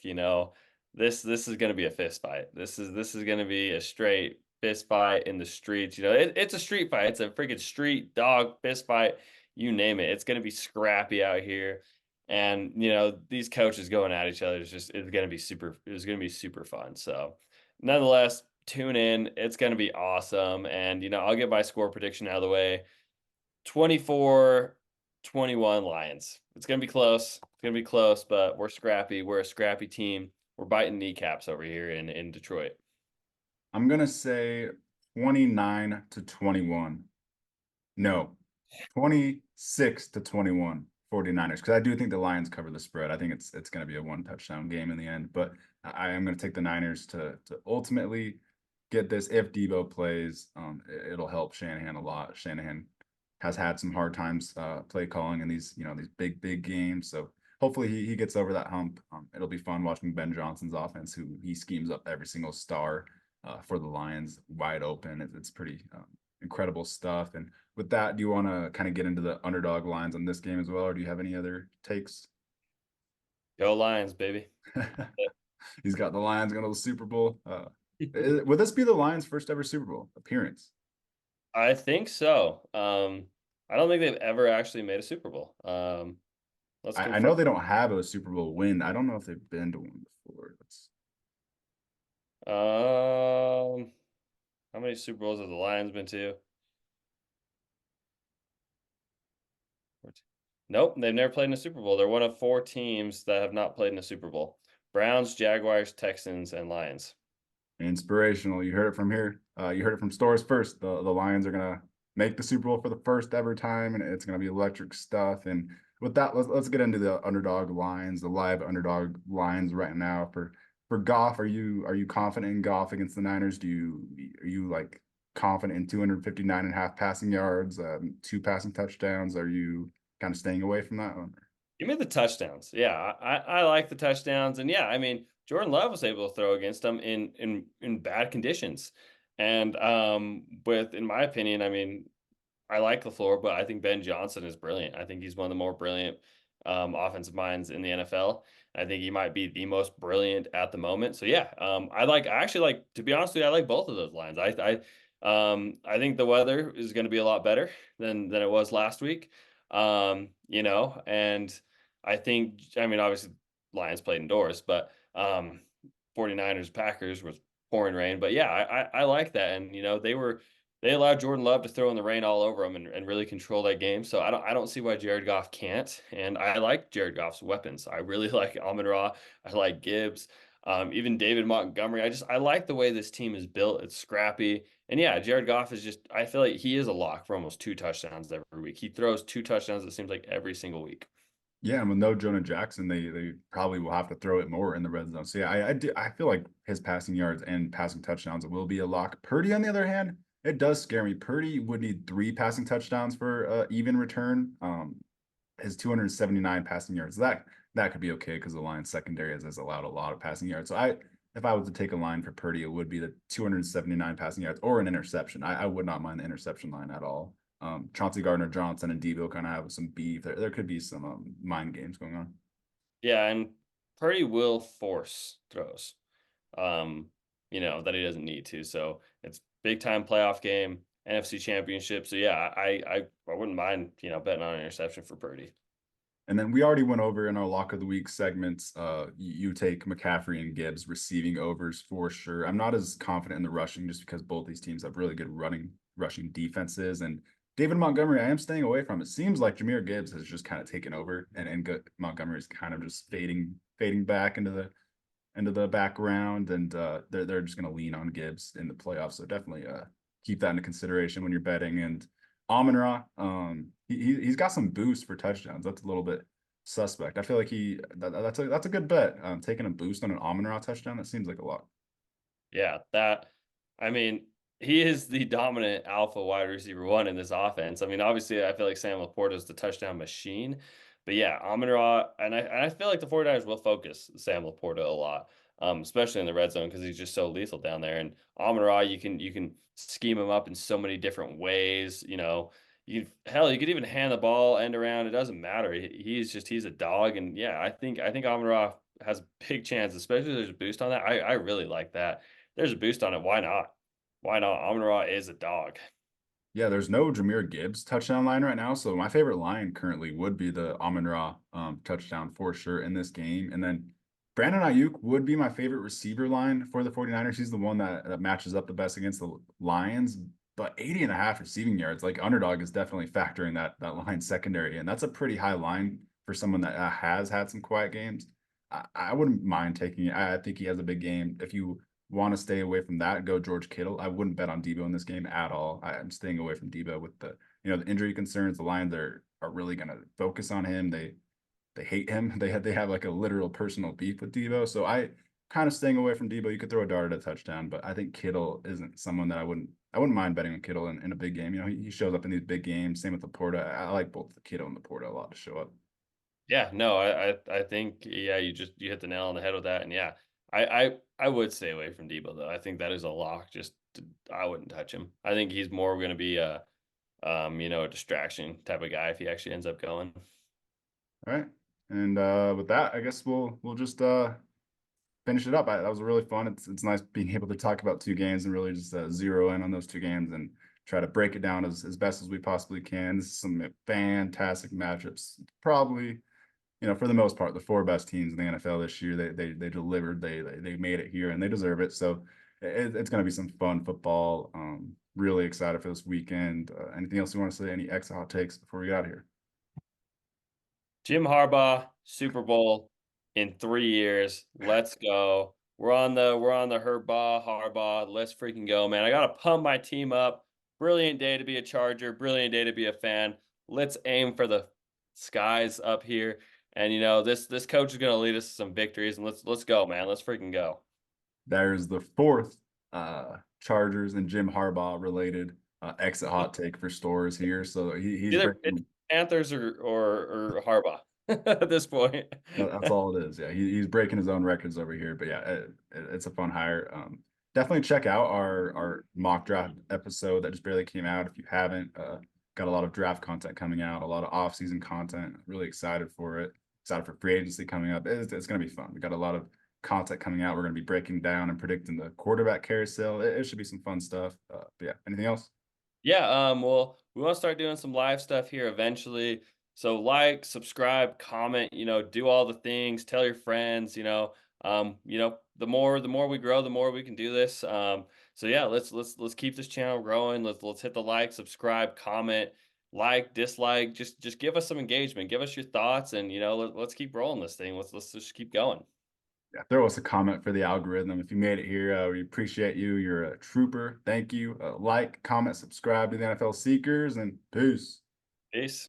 this is gonna be a fist fight. This is gonna be a straight fist fight in the streets. It's a street fight. It's a freaking street dog fist fight. You name it. It's gonna be scrappy out here, and these coaches going at each other is just it's gonna be super. It's gonna be super fun. So, nonetheless, tune in. It's gonna be awesome, and I'll get my score prediction out of the way. 24-21 Lions. It's going to be close. It's going to be close, but we're scrappy. We're a scrappy team. We're biting kneecaps over here in Detroit. I'm gonna say 29-21. No, 26-21 49ers. Because I do think the Lions cover the spread. I think it's going to be a one touchdown game in the end. But I am going to take the Niners to ultimately get this. If Debo plays, it'll help Shanahan a lot. Shanahan has had some hard times play calling in these big games. So hopefully he gets over that hump. It'll be fun watching Ben Johnson's offense, who he schemes up every single star for the Lions wide open. It's pretty incredible stuff. And with that, do you want to kind of get into the underdog lines on this game as well, or do you have any other takes? Go Lions, baby. He's got the Lions going to the Super Bowl. Would this be the Lions' first ever Super Bowl appearance? I think so. I don't think they've ever actually made a Super Bowl. Let's I confirm. know they don't have a Super Bowl win. I don't know if they've been to one before. Um, how many Super Bowls have the Lions been to? 14. Nope, they've never played in a Super Bowl. They're one of four teams that have not played in a Super Bowl: Browns, Jaguars, Texans, and Lions. Inspirational. You heard it from here. You heard it from Stores first. The Lions are gonna make the Super Bowl for the first ever time, and it's gonna be electric stuff. And with that, let's get into the underdog lines, the live underdog lines right now for Goff. Are you confident in Goff against the Niners? Are you like confident in 259 and a half passing yards, two passing touchdowns? Are you kind of staying away from that one? Give me the touchdowns. Yeah, I like the touchdowns, and yeah, I mean Jordan Love was able to throw against them in bad conditions, and with in my opinion, I mean I like LaFleur, but I think Ben Johnson is brilliant. I think he's one of the more brilliant offensive minds in the NFL. I think he might be the most brilliant at the moment. So yeah, I actually like to be honest with you, I like both of those lines. I think the weather is going to be a lot better than it was last week. And I think I mean obviously Lions played indoors, but 49ers Packers was pouring rain. But yeah, I like that. And they allowed Jordan Love to throw in the rain all over him and really control that game. So I don't see why Jared Goff can't. And I like Jared Goff's weapons. I really like Amon Ra. I like Gibbs. Even David Montgomery. I like the way this team is built. It's scrappy. And yeah, Jared Goff is just I feel like he is a lock for almost two touchdowns every week. He throws two touchdowns, it seems like every single week. Yeah, and with no Jonah Jackson, they probably will have to throw it more in the red zone. So yeah, I feel like his passing yards and passing touchdowns will be a lock. Purdy, on the other hand, it does scare me. Purdy would need three passing touchdowns for even return. His 279 passing yards that could be okay because the Lions secondary has allowed a lot of passing yards. So if I was to take a line for Purdy, it would be the 279 passing yards or an interception. I would not mind the interception line at all. Chauncey Gardner Johnson and Debo kind of have some beef. There could be some mind games going on. Yeah, and Purdy will force throws. That he doesn't need to. So it's big time playoff game, NFC Championship. So yeah, I wouldn't mind betting on an interception for Purdy. And then we already went over in our lock of the week segments. You take McCaffrey and Gibbs receiving overs for sure. I'm not as confident in the rushing just because both these teams have really good rushing defenses. And David Montgomery, I am staying away from. It seems like Jahmyr Gibbs has just kind of taken over, and Montgomery is kind of just fading back into the background, and they're just going to lean on Gibbs in the playoffs. So definitely keep that into consideration when you're betting. And Amon-Ra, he's got some boost for touchdowns. That's a little bit suspect. I feel like that's a good bet. Taking a boost on an Amon-Ra touchdown, that seems like a lot. Yeah, I mean, he is the dominant alpha wide receiver one in this offense. I mean, obviously, I feel like Sam Laporta is the touchdown machine, but yeah, Amon-Ra, and I feel like the 49ers will focus Sam Laporta a lot, especially in the red zone because he's just so lethal down there. And Amon-Ra, you can scheme him up in so many different ways. You could even hand the ball end around. It doesn't matter. He's a dog, and yeah, I think Amon-Ra has a big chance, especially if there's a boost on that. I really like that. There's a boost on it. Why not? Why not? Amon-Ra is a dog. Yeah, there's no Jahmyr Gibbs touchdown line right now. So my favorite line currently would be the Amon-Ra touchdown for sure in this game. And then Brandon Ayuk would be my favorite receiver line for the 49ers. He's the one that matches up the best against the Lions. But 80 and a half receiving yards, like underdog is definitely factoring that line secondary. And that's a pretty high line for someone that has had some quiet games. I wouldn't mind taking it. I think he has a big game. If you want to stay away from that, go George Kittle. I wouldn't bet on Debo in this game at all. I'm staying away from Debo with the injury concerns. The Lions are really going to focus on him. They hate him. They have like a literal personal beef with Debo. So I kind of staying away from Debo. You could throw a dart at a touchdown, but I think Kittle isn't someone that I wouldn't mind betting on Kittle in a big game. He shows up in these big games. Same with Laporta. I like both the Kittle and Laporta a lot to show up. Yeah, no, I think yeah, you hit the nail on the head with that, and yeah, I would stay away from Debo though. I think that is a lock. Just I wouldn't touch him. I think he's more going to be a distraction type of guy if he actually ends up going. All right. And with that, I guess we'll just finish it up. That was really fun. It's nice being able to talk about two games and really just zero in on those two games and try to break it down as best as we possibly can. This is some fantastic matchups. Probably, for the most part, the four best teams in the NFL this year. They delivered. They made it here and they deserve it. So it's going to be some fun football. Really excited for this weekend. Anything else you want to say? Any extra hot takes before we get out of here? Jim Harbaugh, Super Bowl in 3 years. Let's go. We're on the Harbaugh. Let's freaking go, man. I gotta pump my team up. Brilliant day to be a Charger. Brilliant day to be a fan. Let's aim for the skies up here. And this coach is gonna lead us to some victories. And let's go, man. Let's freaking go. There's the fourth Chargers and Jim Harbaugh related exit hot take for stores here. So he's Either it's breaking. Panthers or Harbaugh at this point. That's all it is. Yeah, he's breaking his own records over here. But yeah, it's a fun hire. Definitely check out our mock draft episode that just barely came out. If you haven't, got a lot of draft content coming out, a lot of off-season content. Really excited for it. Excited for free agency coming up. It's going to be fun. We got a lot of content coming out. We're going to be breaking down and predicting the quarterback carousel. It should be some fun stuff. But yeah, anything else? Yeah, well, we want to start doing some live stuff here eventually. So like, subscribe, comment, do all the things, tell your friends, the more we grow, the more we can do this. So yeah, let's keep this channel growing. Let's hit the like, subscribe, comment, like, dislike, just give us some engagement, give us your thoughts, and let's keep rolling this thing. Let's just keep going. Yeah, throw us a comment for the algorithm. If you made it here, we appreciate you. You're a trooper. Thank you. Like, comment, subscribe to the NFL Seekers, and peace. Peace.